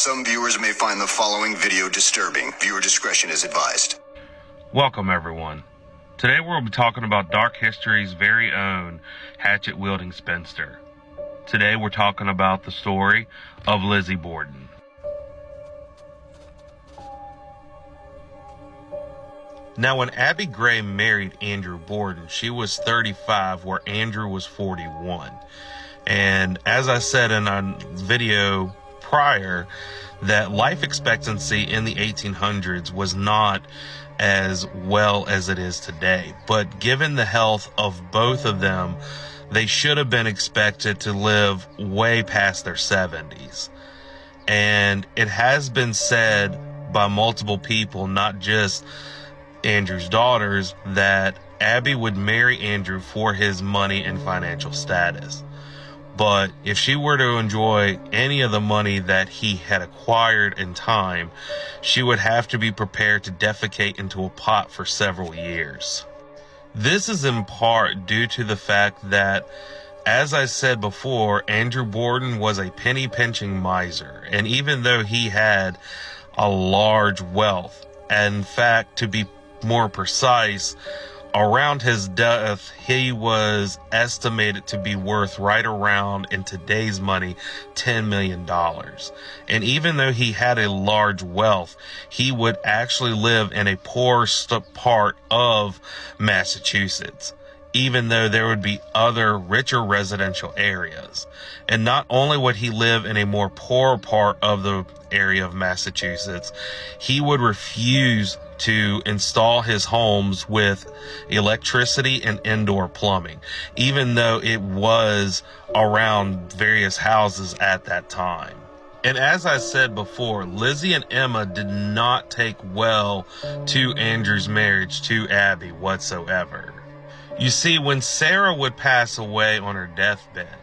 Some viewers may find the following video disturbing. Viewer discretion is advised. Welcome, everyone. Today we'll be talking about Dark History's very own Hatchet wielding Spinster. Today we're talking about the story of Lizzie Borden. Now, when Abby Gray married Andrew Borden, she was 35, where Andrew was 41. And as I said in a video prior, that life expectancy in the 1800s was not as well as it is today. But given the health of both of them, they should have been expected to live way past their 70s. And it has been said by multiple people, not just Andrew's daughters, that Abby would marry Andrew for his money and financial status. But if she were to enjoy any of the money that he had acquired in time, she would have to be prepared to defecate into a pot for several years. This is in part due to the fact that, as I said before, Andrew Borden was a penny-pinching miser. And even though he had a large wealth, in fact, to be more precise, around his death, he was estimated to be worth right around, in today's money, $10 million. And even though he had a large wealth, he would actually live in a poor part of Massachusetts, even though there would be other richer residential areas. And not only would he live in a more poor part of the area of Massachusetts, he would refuse to install his homes with electricity and indoor plumbing, even though it was around various houses at that time. And as I said before, Lizzie and Emma did not take well to Andrew's marriage to Abby whatsoever. You see, when Sarah would pass away on her deathbed,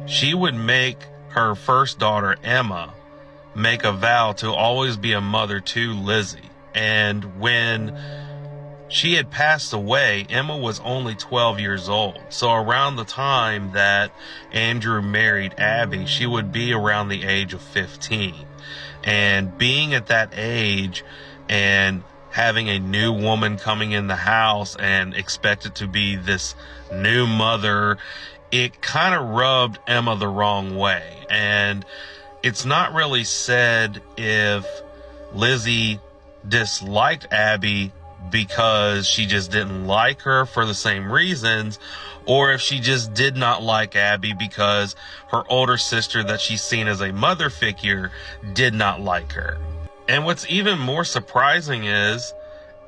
she would make her first daughter, Emma, make a vow to always be a mother to Lizzie. And when she had passed away, Emma was only 12 years old. So around the time that Andrew married Abby, she would be around the age of 15. And being at that age and having a new woman coming in the house and expected to be this new mother, it kind of rubbed Emma the wrong way. And it's not really said if Lizzie disliked Abby because she just didn't like her for the same reasons, or if she just did not like Abby because her older sister that she's seen as a mother figure did not like her. And what's even more surprising is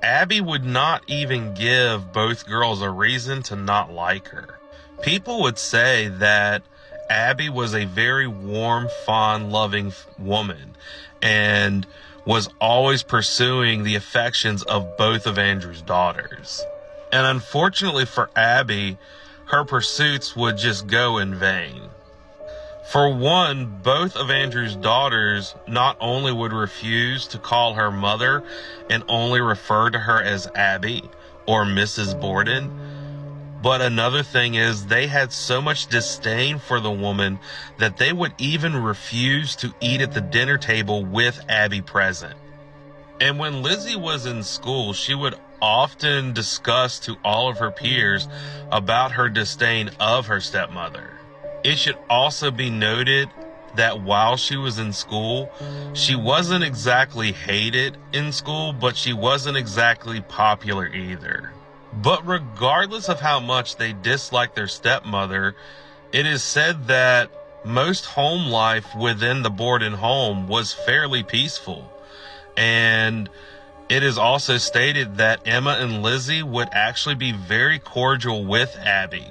Abby would not even give both girls a reason to not like her. People would say that Abby was a very warm, fond, loving woman and was always pursuing the affections of both of Andrew's daughters. And unfortunately for Abby, her pursuits would just go in vain. For one, both of Andrew's daughters not only would refuse to call her mother and only refer to her as Abby or Mrs. Borden, but another thing is they had so much disdain for the woman that they would even refuse to eat at the dinner table with Abby present. And when Lizzie was in school, she would often discuss to all of her peers about her disdain of her stepmother. It should also be noted that while she was in school, she wasn't exactly hated in school, but she wasn't exactly popular either. But regardless of how much they disliked their stepmother, it is said that most home life within the Borden home was fairly peaceful. And it is also stated that Emma and Lizzie would actually be very cordial with Abby.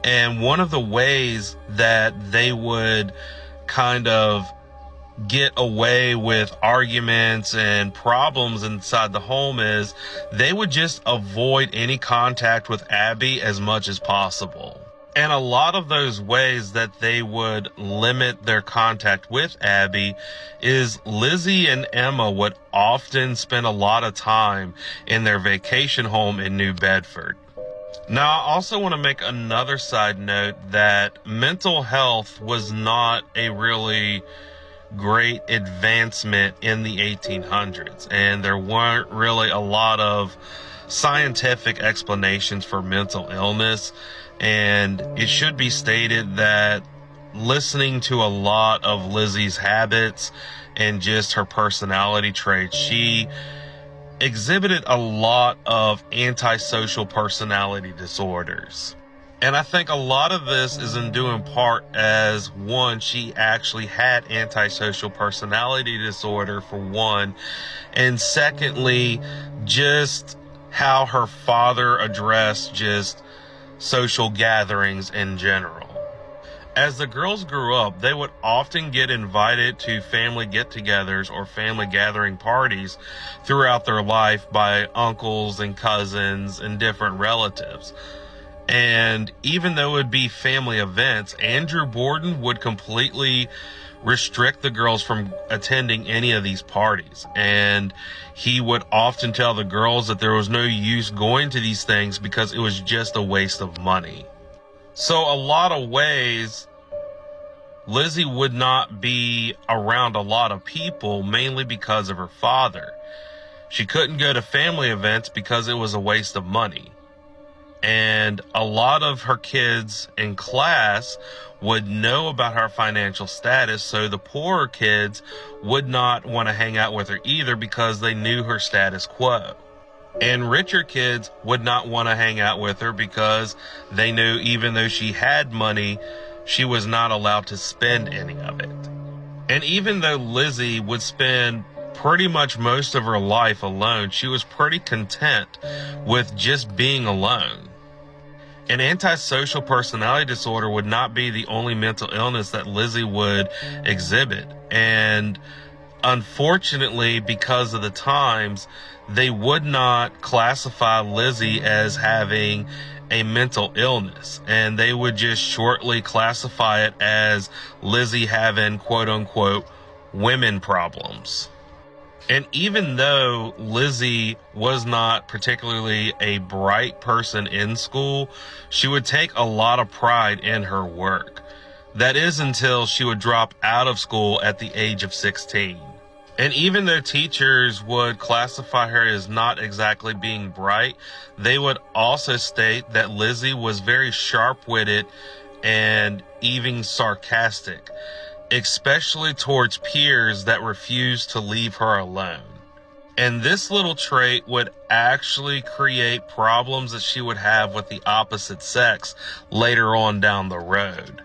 And one of the ways that they would kind of get away with arguments and problems inside the home is they would just avoid any contact with Abby as much as possible. And a lot of those ways that they would limit their contact with Abby is Lizzie and Emma would often spend a lot of time in their vacation home in New Bedford. Now, I also want to make another side note that mental health was not a really great advancement in the 1800s, and there weren't really a lot of scientific explanations for mental illness. And it should be stated that listening to a lot of Lizzie's habits and just her personality traits, she exhibited a lot of antisocial personality disorders. And I think a lot of this is in due in part as, one, she actually had antisocial personality disorder, for one, and secondly, just how her father addressed just social gatherings in general. As the girls grew up, they would often get invited to family get-togethers or family gathering parties throughout their life by uncles and cousins and different relatives. And even though it would be family events, Andrew Borden would completely restrict the girls from attending any of these parties. And he would often tell the girls that there was no use going to these things because it was just a waste of money. So a lot of ways, Lizzie would not be around a lot of people, mainly because of her father. She couldn't go to family events because it was a waste of money. And a lot of her kids in class would know about her financial status, so the poorer kids would not want to hang out with her either because they knew her status quo. And richer kids would not want to hang out with her because they knew even though she had money, she was not allowed to spend any of it. And even though Lizzie would spend pretty much most of her life alone, she was pretty content with just being alone. An antisocial personality disorder would not be the only mental illness that Lizzie would exhibit. And unfortunately, because of the times, they would not classify Lizzie as having a mental illness, and they would just shortly classify it as Lizzie having quote unquote women problems. And even though Lizzie was not particularly a bright person in school, she would take a lot of pride in her work. That is until she would drop out of school at the age of 16. And even though teachers would classify her as not exactly being bright, they would also state that Lizzie was very sharp-witted and even sarcastic, especially towards peers that refused to leave her alone. And this little trait would actually create problems that she would have with the opposite sex later on down the road.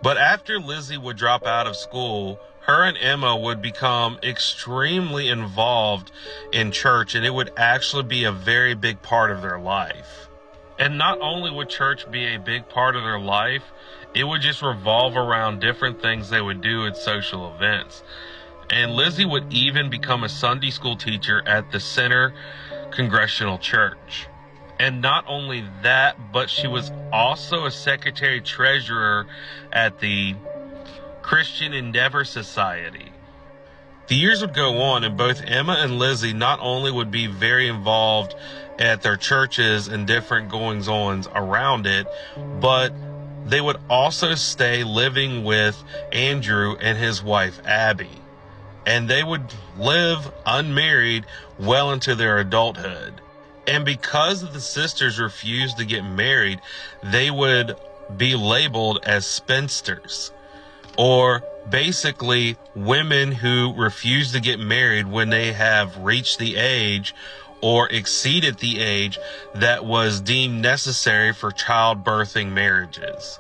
But after Lizzie would drop out of school, her and Emma would become extremely involved in church, and it would actually be a very big part of their life. And not only would church be a big part of their life, it would just revolve around different things they would do at social events. And Lizzie would even become a Sunday school teacher at the Center Congregational Church. And not only that, but she was also a secretary treasurer at the Christian Endeavor Society. The years would go on, and both Emma and Lizzie not only would be very involved at their churches and different goings-ons around it, but they would also stay living with Andrew and his wife Abby. And they would live unmarried well into their adulthood. And because the sisters refused to get married, they would be labeled as spinsters, or basically women who refuse to get married when they have reached the age or exceeded the age that was deemed necessary for childbirthing marriages.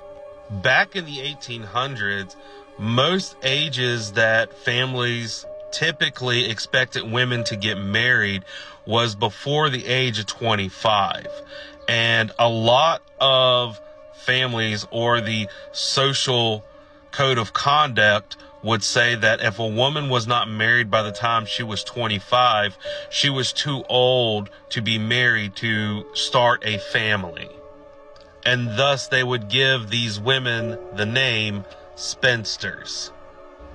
Back in the 1800s, most ages that families typically expected women to get married was before the age of 25. And a lot of families, or the social code of conduct, would say that if a woman was not married by the time she was 25, she was too old to be married to start a family. And thus they would give these women the name spinsters.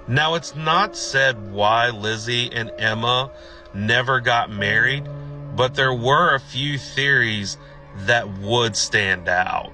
Now, it's not said why Lizzie and Emma never got married, but there were a few theories that would stand out.